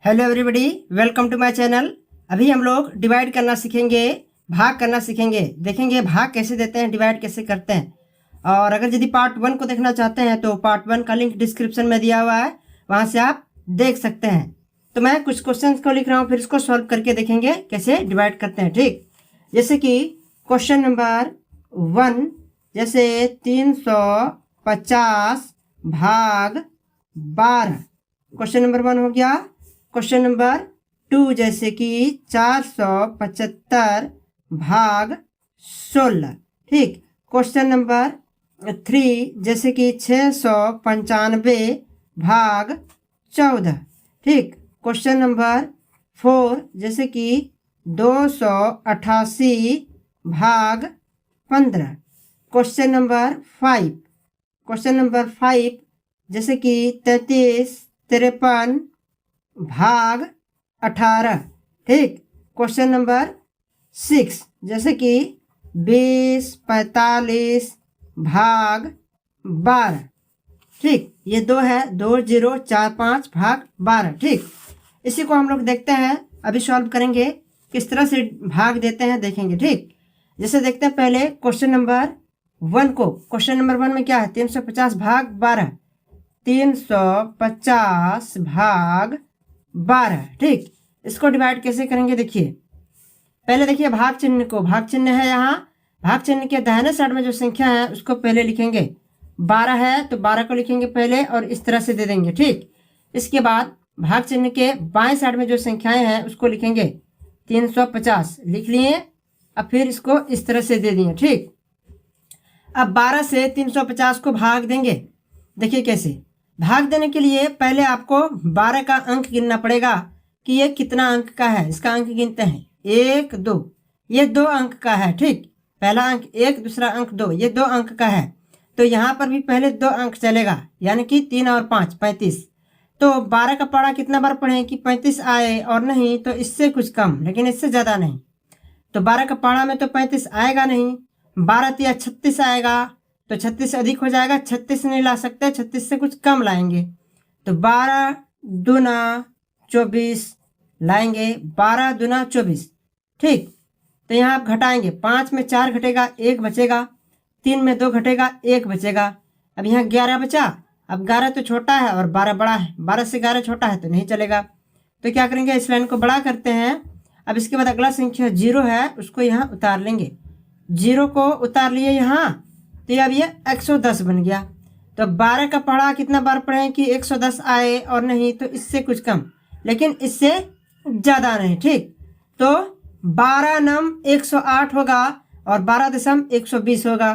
Hello everybody, welcome to my channel. अभी हम लोग डिवाइड करना सीखेंगे, भाग करना सीखेंगे। देखेंगे भाग कैसे देते हैं, डिवाइड कैसे करते हैं। और अगर यदि पार्ट 1 को देखना चाहते हैं तो पार्ट 1 का लिंक डिस्क्रिप्शन में दिया हुआ है, वहाँ से आप देख सकते हैं। तो मैं कुछ क्वेश्चंस को लिख रहा हूँ, फिर इसको सॉल्व करके देखेंगे कैसे डिवाइड करते हैं। ठीक, जैसे कि क्वेश्चन नंबर 1, जैसे 350 भाग 12। क्वेश्चन नंबर 1 हो गया। क्वेश्चन नंबर 2, जैसे कि 475 भाग 16। ठीक, क्वेश्चन नंबर 3, जैसे कि 695 भाग 14। ठीक, क्वेश्चन नंबर 4, जैसे कि 288 भाग 15। क्वेश्चन नंबर 5, जैसे कि 3353 भाग 18। ठीक, क्वेश्चन नंबर 6, जैसे कि 2045 भाग 12। ठीक, ये 2 है, 2045 भाग 12। ठीक, इसी को हम लोग देखते हैं, अभी सॉल्व करेंगे किस तरह से भाग देते हैं, देखेंगे। ठीक, जैसे देखते हैं पहले क्वेश्चन नंबर 1 को। क्वेश्चन नंबर 1 में क्या है, 350 भाग 12, 350 भाग 12। ठीक, इसको डिवाइड कैसे करेंगे, देखिए। पहले देखिए भाग चिन्ह को, भाग चिन्ह है यहाँ। भाग चिन्ह के दाहिने साइड में जो संख्या है उसको पहले लिखेंगे। 12 है तो 12 को लिखेंगे पहले और इस तरह से दे देंगे। ठीक, इसके बाद भाग चिन्ह के बाएं साइड में जो संख्याएं हैं उसको लिखेंगे। 350 लिख लिए, अब फिर इसको इस तरह से दे दिए। ठीक, अब 12 से 350 को भाग देंगे। देखिए कैसे भाग देने के लिए पहले आपको 12 का अंक गिनना पड़ेगा कि ये कितना अंक का है। इसका अंक गिनते हैं, 1 2, ये 2 अंक का है। ठीक, पहला अंक 1, दूसरा अंक 2, ये 2 अंक का है। तो यहाँ पर भी पहले 2 अंक चलेगा, यानी कि 3 और 5 35। तो 12 का पढ़ा कितना बार पढ़ें कि 35 आए, और नहीं तो इससे कुछ कम, लेकिन इससे ज़्यादा नहीं। तो 12 का पढ़ा में तो 35 आएगा नहीं, 12 तिया 36 आएगा, तो 36 से अधिक हो जाएगा, 36 नहीं ला सकते, 36 से कुछ कम लाएंगे। तो 12 दूना 24 लाएंगे, 12 दूना 24। ठीक, तो यहाँ आप घटाएंगे, 5 में 4 घटेगा, 1 बचेगा, 3 में 2 घटेगा, 1 बचेगा। अब यहाँ 11 बचा। अब 11 तो छोटा है और 12 बड़ा है, 12 से 11 छोटा है तो नहीं चलेगा। तो क्या करेंगे, इस लाइन को बड़ा करते हैं। अब इसके बाद अगला संख्या 0 है, उसको यहाँ उतार लेंगे। 0 को उतार लिए यहाँ, तो अब ये 110 बन गया। तो 12 का पढ़ा कितना बार पढ़ें कि 110 आए, और नहीं तो इससे कुछ कम, लेकिन इससे ज़्यादा नहीं। ठीक, तो 12 नम 108 होगा और 12 दशम 120 होगा।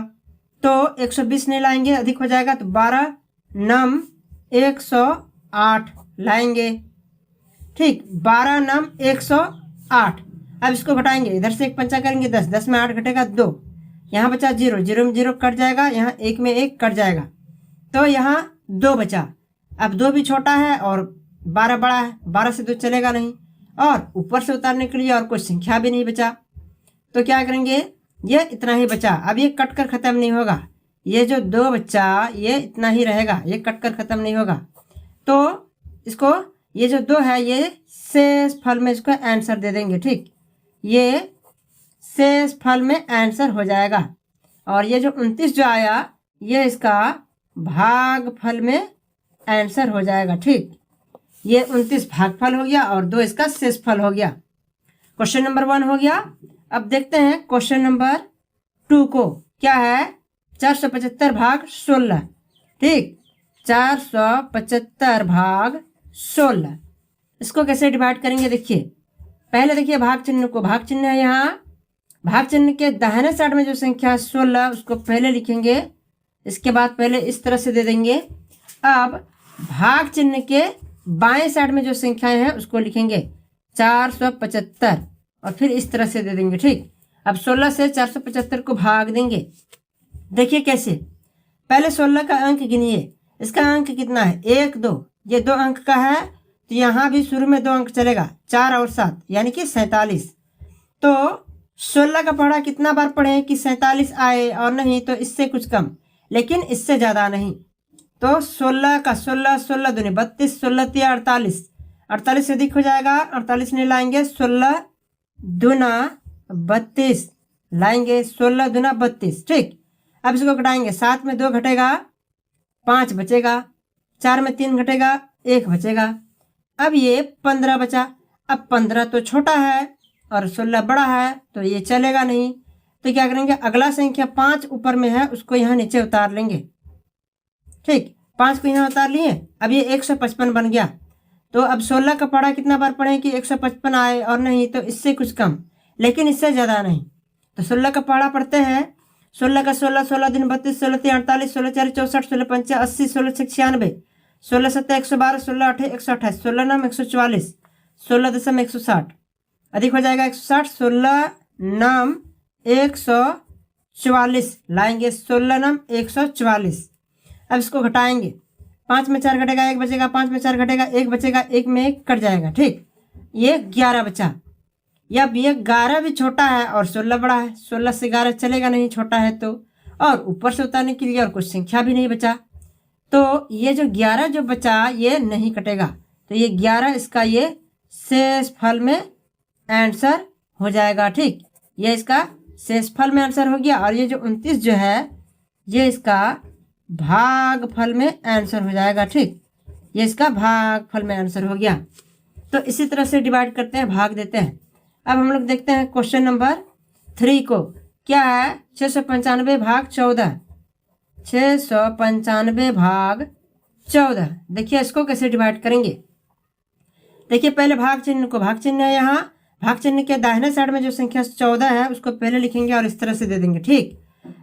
तो 120 नहीं लाएंगे, अधिक हो जाएगा, तो 12 नम 108 लाएंगे। ठीक, 12 नम 108। अब इसको घटाएंगे, इधर से 1 पंचा करेंगे 10, 10 में 8 घटेगा 2, यहाँ बचा 0, 0 में 0 कट जाएगा, यहाँ 1 में 1 कट जाएगा, तो यहाँ 2 बचा। अब 2 भी छोटा है और 12 बड़ा है, 12 से 2 चलेगा नहीं, और ऊपर से उतारने के लिए और कोई संख्या भी नहीं बचा। तो क्या करेंगे, ये इतना ही बचा। अब ये कट कर ख़त्म नहीं होगा, ये जो 2 बच्चा ये इतना ही रहेगा, ये कट कर ख़त्म नहीं होगा। तो इसको, ये जो 2 है ये शेष फल में इसको आंसर दे देंगे। ठीक, ये शेष फल में आंसर हो जाएगा, और ये जो 29 जो आया ये इसका भाग फल में आंसर हो जाएगा। ठीक, ये 29 भागफल हो गया और 2 इसका शेष फल हो गया। क्वेश्चन नंबर 1 हो गया। अब देखते हैं क्वेश्चन नंबर 2 को, क्या है, 475 भाग 16। ठीक, 475 भाग 16, इसको कैसे डिवाइड करेंगे, देखिए। पहले देखिए भाग चिन्ह को, भाग चिन्ह है यहाँ। भाग चिन्ह के दाहिने साइड में जो संख्या 16 उसको पहले लिखेंगे, इसके बाद पहले इस तरह से दे देंगे। अब भाग चिन्ह के बाएं साइड में जो संख्याएं हैं उसको लिखेंगे 475, और फिर इस तरह से दे देंगे। ठीक, अब 16 से 475 को भाग देंगे। देखिए कैसे, पहले 16 का अंक गिनिए, इसका अंक कितना है, 1 2, ये 2 अंक का है, तो यहाँ भी शुरू में 2 अंक चलेगा, 4 और 7 यानी कि 47। तो 16 का पढ़ा कितना बार पढ़ें कि 47 आए, और नहीं तो इससे कुछ कम, लेकिन इससे ज़्यादा नहीं। तो 16 का 16, 16 दूनी 32, 16 तिया 48, 48 से अधिक हो जाएगा, 48 नहीं लाएंगे, 16 दूना 32 लाएंगे, 16 दूना 32। ठीक, अब इसको घटाएंगे, 7 में 2 घटेगा, 5 बचेगा, 4 में 3 घटेगा, 1 बचेगा। अब ये 15 बचा। अब 15 तो छोटा है और 16 बड़ा है, तो ये चलेगा नहीं। तो क्या करेंगे, अगला संख्या 5 ऊपर में है उसको यहाँ नीचे उतार लेंगे। ठीक, 5 को यहाँ उतार लिए। अब ये 155 बन गया। तो अब 16 का पढ़ा कितना बार पढ़े कि 155 आए, और नहीं तो इससे कुछ कम, लेकिन इससे ज़्यादा नहीं। तो 16 का पढ़ा पढ़ते हैं। 16 का 16, 16 दिन 32, 16 3 48, 16 4 64, 16 5 80, 16 6 96, 16 7 112, 16 8 128, 16 9 144, 16 दशम 160 अधिक हो जाएगा 160, 16 नाम 144 लाएंगे, 16 नाम 144। अब इसको घटाएंगे, 5 में 4 घटेगा, 1 बचेगा, 5 में 4 घटेगा, 1 बचेगा, 1 में 1 कट जाएगा। ठीक, ये 11 बचा। या ये 11 भी छोटा है और 16 बड़ा है, 16 से 11 चलेगा नहीं, छोटा है तो। और ऊपर से उतारने के लिए और कुछ संख्या भी नहीं बचा, तो ये जो 11 जो बचा ये नहीं कटेगा। तो ये 11 इसका ये शेष फल में आंसर हो जाएगा। ठीक, ये इसका शेष फल में आंसर हो गया। और ये जो 29 जो है ये इसका भाग फल में आंसर हो जाएगा। ठीक, ये इसका भाग फल में आंसर हो गया। तो इसी तरह से डिवाइड करते हैं, भाग देते हैं। अब हम लोग देखते हैं क्वेश्चन नंबर 3 को। क्या है, 695 भाग 14, 695 भाग 14। देखिए इसको कैसे डिवाइड करेंगे। देखिए पहले भाग चिन्ह को, भाग चिन्ह है यहाँ, भाग चिन्ह के दाहिने साइड में जो संख्या 14 है उसको पहले लिखेंगे और इस तरह से दे देंगे। ठीक,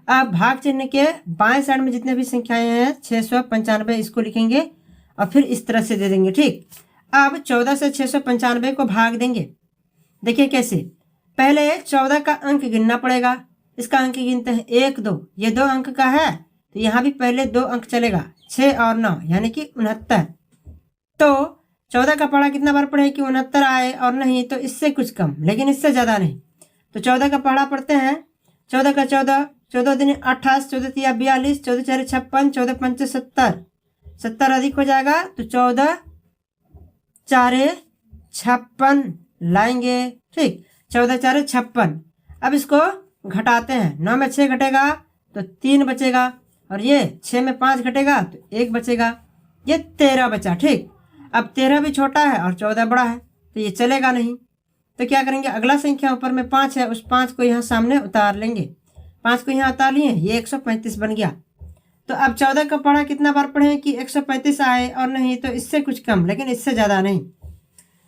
अब भाग चिन्ह के बाएं साइड में जितने भी संख्याएं हैं 695 इसको लिखेंगे और फिर इस तरह से दे देंगे। ठीक, अब 14 से 695 को भाग देंगे। देखिए कैसे, पहले 14 का अंक गिनना पड़ेगा। इसका अंक गिनते हैं 1 2, ये 2 अंक का है तो यहाँ भी पहले 2 अंक चलेगा, 6 और 9 यानी कि 69। तो 14 का पढ़ा कितना बार पढ़े कि 69 आए, और नहीं तो इससे कुछ कम, लेकिन इससे ज़्यादा नहीं। तो 14 का पढ़ा पढ़ते हैं। 14 का 14, 14 दिन 28, 14 तिया 42, 14 4 56, 14 5 70, 70 अधिक हो जाएगा तो 14 4 56 लाएंगे। ठीक, 14 4 56। अब इसको घटाते हैं, 9 में 6 घटेगा तो 3 बचेगा, और ये 6 में 5 घटेगा तो 1 बचेगा, ये 13 बचा। ठीक, अब 13 भी छोटा है और 14 बड़ा है तो ये चलेगा नहीं। तो क्या करेंगे, अगला संख्या ऊपर में 5 है, उस 5 को यहाँ सामने उतार लेंगे। 5 को यहाँ उतार लिए, ये 135 बन गया। तो अब 14 का पढ़ा कितना बार पढ़े कि 135 आए, और नहीं तो इससे कुछ कम, लेकिन इससे ज़्यादा नहीं।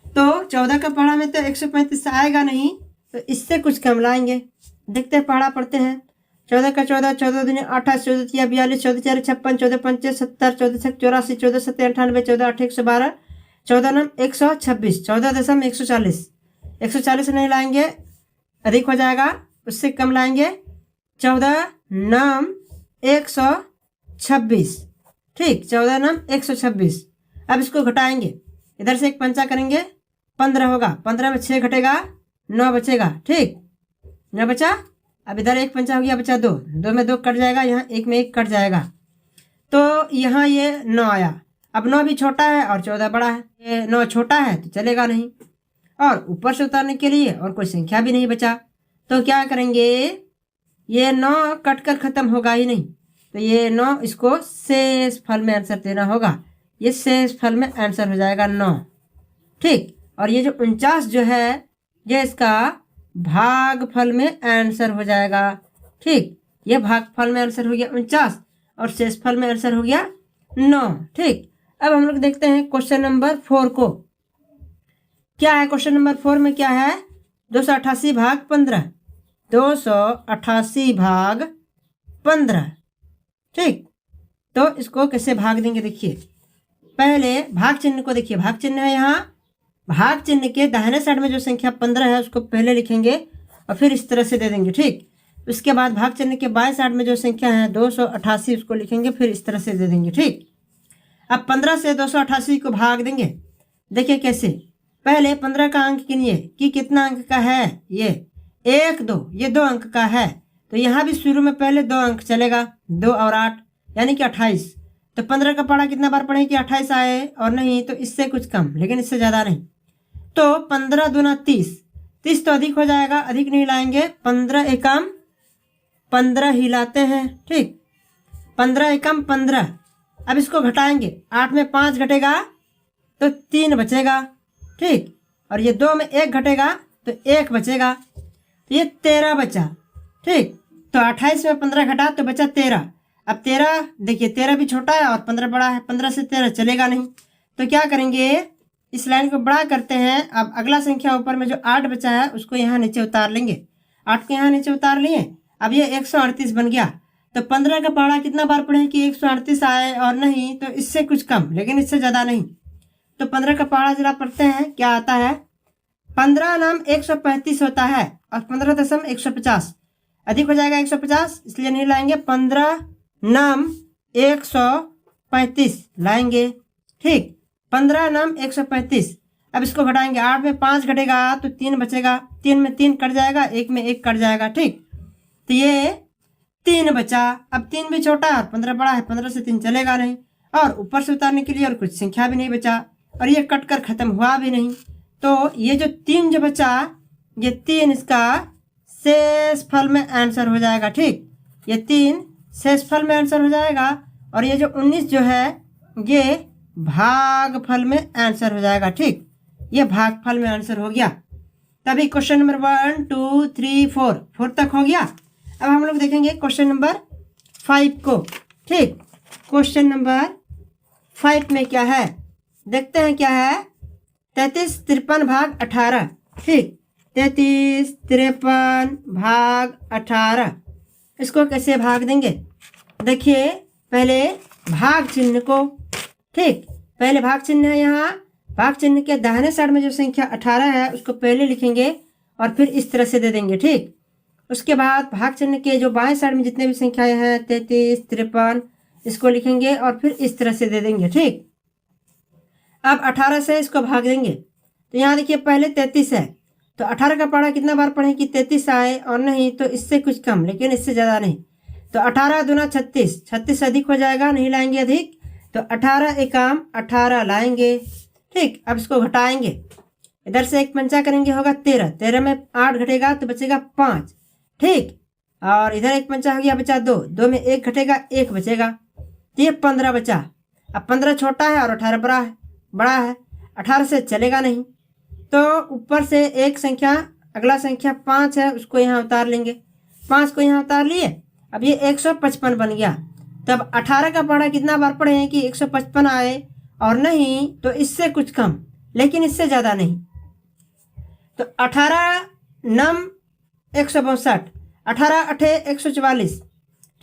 तो 14 का पढ़ा में तो 135 आएगा नहीं, तो इससे कुछ कम लाएंगे। देखते हैं, पढ़ा पढ़ते हैं। 14 का 14, 14 दिन 28, 14 तिया 42, 14 4 56, 14 5 70, 14 6 84, 14 7 98, 14 8 112, 14 9 126, 14 दशम 140। 140 नहीं लाएंगे, अधिक हो जाएगा, उससे कम लाएंगे, 14 नाम 126। ठीक, 14 नाम 126। अब इसको घटाएंगे, इधर से एक पंचा करेंगे, 15 होगा, 15 में 6 घटेगा, 9 बचेगा। ठीक, 9 बचा। अब इधर एक पंचा हो गया, बचा 2, 2 में 2 कट जाएगा, यहाँ 1 में 1 कट जाएगा, तो यहाँ ये 9 आया। अब 9 भी छोटा है और 14 बड़ा है, ये 9 छोटा है तो चलेगा नहीं, और ऊपर से उतारने के लिए और कोई संख्या भी नहीं बचा। तो क्या करेंगे, ये 9 कट कर खत्म होगा ही नहीं, तो ये 9 इसको शेष फल में आंसर देना होगा। ये शेष फल में आंसर हो जाएगा 9। ठीक, और ये जो 49 जो है ये इसका भाग फल में आंसर हो जाएगा। ठीक, ये भाग फल में आंसर हो गया 49 और शेष फल में आंसर हो गया 9। ठीक, अब हम लोग देखते हैं क्वेश्चन नंबर 4 को। क्या है क्वेश्चन नंबर 4 में, क्या है, 288 भाग 15, 288 भाग 15। ठीक, तो इसको कैसे भाग देंगे, देखिए पहले भाग चिन्ह को देखिए, भाग चिन्ह है यहाँ, भाग चिन्ह के दाहिने साइड में जो संख्या 15 है उसको पहले लिखेंगे और फिर इस तरह से दे देंगे। ठीक, उसके बाद भाग चिन्ह के बाएं साइड में जो संख्या है 288 उसको लिखेंगे, फिर इस तरह से दे देंगे। ठीक, अब 15 से 288 को भाग देंगे। देखिए कैसे, पहले 15 का अंक गिनिए कि कितना अंक का है, ये 1 2, ये 2 अंक का है, तो यहाँ भी शुरू में पहले 2 अंक चलेगा, 2 और 8 यानी कि 28। तो 15 का पहाड़ा कितना बार पढ़ें कि 28 आए, और नहीं तो इससे कुछ कम लेकिन इससे ज़्यादा नहीं। तो 15 दूना 30, 30 तो अधिक हो जाएगा, अधिक नहीं लाएंगे। 15 एकम 15 ही लाते हैं, ठीक। 15 एकम 15। अब इसको घटाएंगे, 8 में 5 घटेगा तो 3 बचेगा, ठीक। और ये 2 में 1 घटेगा तो 1 बचेगा, तो ये 13 बचा, ठीक। तो 28 में 15 घटा तो बचा 13। अब 13 देखिए, 13 भी छोटा है और 15 बड़ा है, 15 से 13 चलेगा नहीं। तो क्या करेंगे, इस लाइन को बड़ा करते हैं। अब अगला संख्या ऊपर में जो 8 बचा है उसको यहाँ नीचे उतार लेंगे। 8 को यहाँ नीचे उतार लिए, अब ये 138 बन गया। तो 15 का पहाड़ा कितना बार पढ़े कि 138 आए, और नहीं तो इससे कुछ कम लेकिन इससे ज़्यादा नहीं। तो 15 का पहाड़ा जरा पढ़ते हैं क्या आता है। 15 नाम 135 होता है और 15.150 अधिक हो जाएगा 150, इसलिए नहीं लाएंगे। 15 नाम 135 लाएंगे, ठीक। 15 नाम 135। अब इसको घटाएंगे, 8 में 5 घटेगा तो 3 बचेगा, 3 में 3 कट जाएगा, 1 में 1 कट जाएगा, ठीक। तो ये 3 बचा। अब 3 भी छोटा है और 15 बड़ा है, 15 से 3 चलेगा नहीं, और ऊपर से उतारने के लिए और कुछ संख्या भी नहीं बचा, और ये कट कर खत्म हुआ भी नहीं। तो ये जो 3 जो बचा, ये 3 इसका शेषफल में आंसर हो जाएगा, ठीक। ये 3 शेषफल में आंसर हो जाएगा, और ये जो 19 जो है ये भागफल में आंसर हो जाएगा, ठीक। ये भागफल में आंसर हो गया। तभी क्वेश्चन नंबर 1 2 3 4 तक हो गया। अब हम लोग देखेंगे क्वेश्चन नंबर 5 को, ठीक। क्वेश्चन नंबर 5 में क्या है देखते हैं क्या है। 33 53 भाग 18, ठीक। 33 53 भाग 18, इसको कैसे भाग देंगे देखिए। पहले भाग चिन्ह को, ठीक। पहले भाग चिन्ह है यहाँ, भाग चिन्ह के दाहिने साइड में जो संख्या 18 है उसको पहले लिखेंगे और फिर इस तरह से दे देंगे, ठीक। उसके बाद भाग चिन्ह के जो बाएं साइड में जितने भी संख्याएं हैं 33 53 इसको लिखेंगे और फिर इस तरह से दे देंगे, ठीक। अब 18 से इसको भाग देंगे, तो यहाँ देखिए पहले 33 है, तो 18 का पहाड़ा कितना बार पढ़े कि 33 आए, और नहीं तो इससे कुछ कम लेकिन इससे ज़्यादा नहीं। तो 18 दूना 36, 36 अधिक हो जाएगा, नहीं लाएंगे अधिक। तो 18 एकम 18 लाएंगे, ठीक। अब इसको घटाएंगे, इधर से एक पंचा करेंगे होगा 13, 13 में 8 घटेगा तो बचेगा 5, ठीक। और इधर एक पंचा हो गया, बचा 2, 2 में 1 घटेगा, 1 बचेगा, तो ये 15 बचा। अब 15 छोटा है और 18 बड़ा है, 18 से चलेगा नहीं। तो ऊपर से एक संख्या, अगला संख्या 5 है उसको यहाँ उतार लेंगे, 5 को यहाँ उतार लिए। अब ये 155 बन गया। तब 18 का पहाड़ा कितना बार पढ़े हैं कि 155 आए, और नहीं तो इससे कुछ कम लेकिन इससे ज़्यादा नहीं। तो 18 नम 162, 18 अठे 144,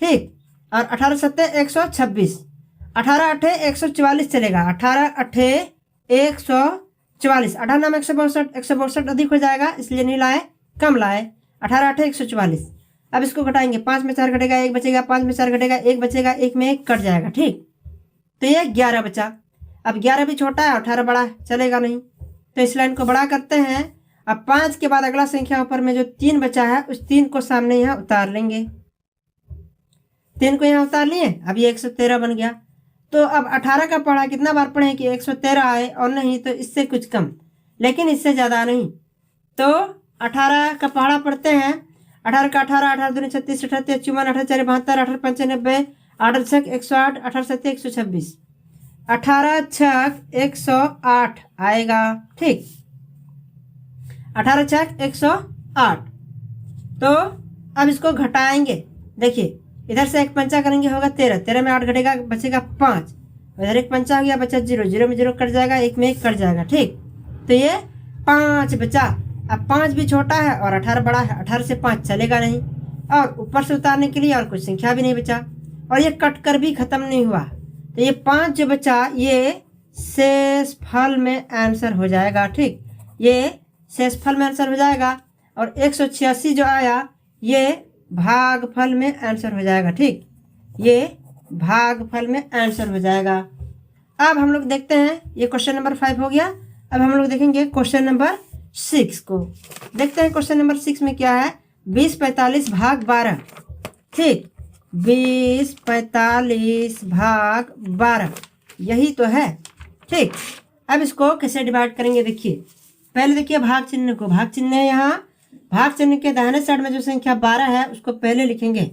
ठीक। और 18 सत्ते 126, 18 अठे 144 चलेगा, 18 अठे 144, 18 नम 162, 162 अधिक हो जाएगा इसलिए नहीं लाए, कम लाए, 18 अठे 144। अब इसको घटाएंगे, 5 में 4 घटेगा 1 बचेगा, 5 में 4 घटेगा 1 बचेगा, 1 में 1 कट जाएगा, ठीक। तो ये 11 बचा। अब 11 भी छोटा है, 18 बड़ा है, चलेगा नहीं। तो इस लाइन को बड़ा करते हैं। अब 5 के बाद अगला संख्या ऊपर में जो 3 बचा है उस 3 को सामने यहाँ उतार लेंगे, 3 को यहाँ उतार लिए। अब ये 113 बन गया। तो अब 18 का पहाड़ा कितना बार पढ़े कि 113 आए, और नहीं तो इससे कुछ कम लेकिन इससे ज़्यादा नहीं। तो 18 का पहाड़ा पढ़ते हैं। 18 का 18, 18 दूनी 36, 38 54, 18 4 72, 18 5 90, 18 6 108, 18 7 126, 18 6 108 आएगा, ठीक। 18 6 108। तो अब इसको घटाएंगे, देखिए इधर से एक पंचा करेंगे होगा 13, 13 में 8 घटेगा बचेगा 5, इधर एक पंचा हो गया बचा 0, 0 में 0 कट जाएगा, 1 में 1 कट जाएगा, ठीक। तो ये 5 बचा। अब 5 भी छोटा है और 18 बड़ा है, 18 से 5 चलेगा नहीं, और ऊपर से उतारने के लिए और कुछ संख्या भी नहीं बचा, और ये कट कर भी खत्म नहीं हुआ। तो ये 5 जो बचा ये शेषफल में आंसर हो जाएगा, ठीक। ये शेषफल में आंसर हो जाएगा, और 186 जो आया ये भागफल में आंसर हो जाएगा, ठीक। ये भागफल में आंसर हो जाएगा। अब हम लोग देखते हैं, ये क्वेश्चन नंबर 5 हो गया। अब हम लोग देखेंगे क्वेश्चन नंबर 6 को। देखते हैं क्वेश्चन नंबर 6 में क्या है। 20 45 भाग 12, ठीक। 20 45 भाग 12, यही तो है। ठीक, अब इसको कैसे डिवाइड करेंगे देखिए। पहले देखिए भाग चिन्ह को, भाग चिन्ह है यहाँ, भाग चिन्ह के दाहिने साइड में जो संख्या 12 है उसको पहले लिखेंगे,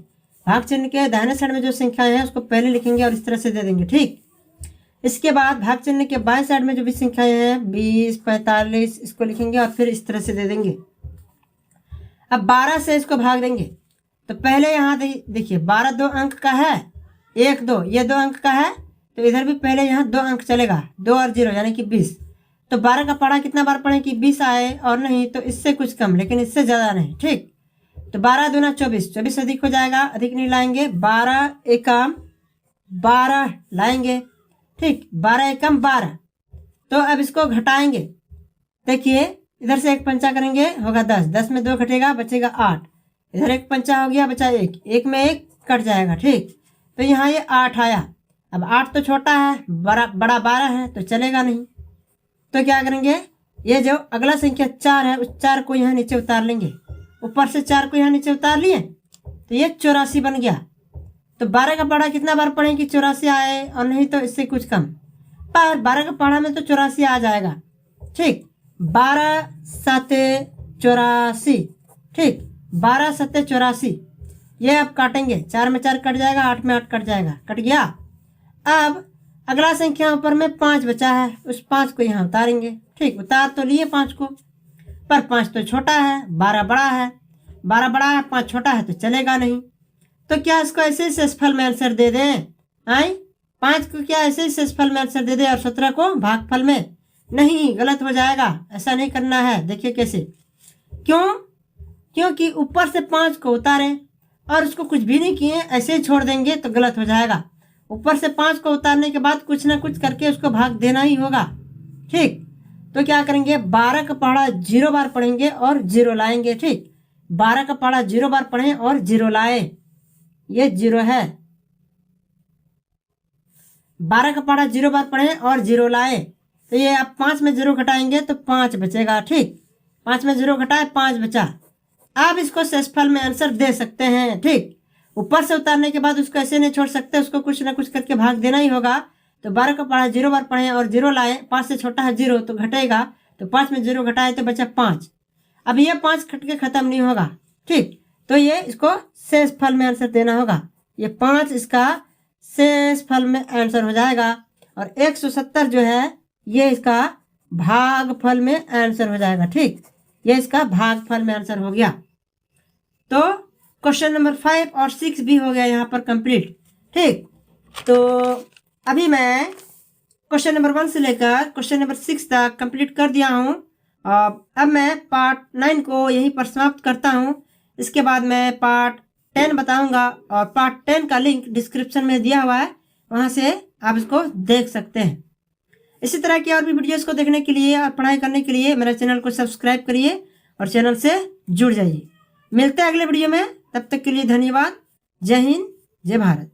भाग चिन्ह के दाहिने साइड में जो संख्या है उसको पहले लिखेंगे और इस तरह से दे देंगे। ठीक, इसके बाद भाग चिन्ह के बाएं साइड में जो भी संख्याएं हैं 20 45 इसको लिखेंगे और फिर इस तरह से दे देंगे। अब 12 से इसको भाग देंगे तो पहले यहाँ देखिए 12 2 अंक का है, 1 2 ये 2 अंक का है, तो इधर भी पहले यहाँ 2 अंक चलेगा, 2 और 0 यानी कि 20। तो 12 का पढ़ा कितना बार पढ़ें कि 20 आए, और नहीं तो इससे कुछ कम, लेकिन इससे ज़्यादा नहीं। ठीक, तो 12 दूना 24, 24 अधिक हो जाएगा, अधिक नहीं लाएंगे, 12 एकम 12 लाएंगे। ठीक, 12 एकम 12। तो अब इसको घटाएंगे, देखिए इधर से एक पंचा करेंगे होगा 10, 10 में 2 घटेगा बचेगा 8, इधर एक पंचा हो गया बचा 1, 1 में 1 कट जाएगा। ठीक, तो यहाँ ये 8 आया। अब 8 तो छोटा है, बड़ा 12 है तो चलेगा नहीं, तो क्या करेंगे, ये जो अगला संख्या 4 है उस 4 को यहाँ नीचे उतार लेंगे, ऊपर से 4 को यहाँ नीचे उतार लिए तो ये 84 बन गया। तो 12 का पढ़ा कितना बार पढ़ें कि 84 आए, और नहीं तो इससे कुछ कम, पर 12 का पढ़ा में तो 84 आ जाएगा। ठीक, 12 7 84। ठीक, 12 7 84, ये अब काटेंगे, 4 में 4 कट जाएगा, 8 में 8 कट जाएगा, कट गया। अब अगला संख्या ऊपर में 5 बचा है, उस 5 को यहाँ उतारेंगे। ठीक, उतार तो लिए 5 को, पर 5 तो छोटा है, 12 बड़ा है, 12 बड़ा है 5 छोटा है तो चलेगा नहीं। तो क्या इसको ऐसे ही शेषफल में आंसर दे दें? आई 5 को क्या ऐसे ही शेषफल में आंसर दे दें और 17 को भागफल में? नहीं, गलत हो जाएगा, ऐसा नहीं करना है। देखिए कैसे, क्यों? क्योंकि ऊपर से 5 को उतारें और उसको कुछ भी नहीं किए, ऐसे ही छोड़ देंगे तो गलत हो जाएगा। ऊपर से 5 को उतारने के बाद कुछ ना कुछ करके उसको भाग देना ही होगा। ठीक, तो क्या करेंगे, 12 का पहाड़ा 0 बार पढ़ेंगे और 0 लाएंगे। ठीक, 12 का पहाड़ा 0 बार पढ़ें और 0 लाए, ये 0 है। 12 का पहाड़ा 0 बार पढ़ें और 0 लाए, तो ये अब 5 में 0 घटाएंगे तो 5 बचेगा। ठीक, 5 में 0 घटाए 5 बचा। अब इसको शेषफल में आंसर दे सकते हैं। ठीक, ऊपर से उतारने के बाद उसको ऐसे नहीं छोड़ सकते, उसको कुछ ना कुछ करके भाग देना ही होगा। तो 12 का पढ़ा 0 बार पढ़े और 0 लाए, 5 से छोटा है 0 तो घटेगा, तो 5 में 0 घटाए तो बचा 5। अब ये 5 खट के खत्म नहीं होगा। ठीक, तो ये इसको शेषफल में आंसर देना होगा, ये 5 इसका शेषफल में आंसर हो जाएगा, और 170 जो है ये इसका भागफल में आंसर हो जाएगा। ठीक, ये इसका भागफल में आंसर हो गया। तो क्वेश्चन नंबर 5 और 6 भी हो गया यहाँ पर कंप्लीट। ठीक, तो अभी मैं क्वेश्चन नंबर 1 से लेकर क्वेश्चन नंबर 6 तक कंप्लीट कर दिया हूँ। अब मैं पार्ट 9 को यहीं पर समाप्त करता हूँ। इसके बाद मैं पार्ट 10 बताऊँगा, और पार्ट 10 का लिंक डिस्क्रिप्शन में दिया हुआ है, वहाँ से आप इसको देख सकते हैं। इसी तरह की और भी वीडियोज़ को देखने के लिए और पढ़ाई करने के लिए मेरे चैनल को सब्सक्राइब करिए और चैनल से जुड़ जाइए। मिलते हैं अगले वीडियो में, तब तक के लिए धन्यवाद। जय हिंद, जय भारत।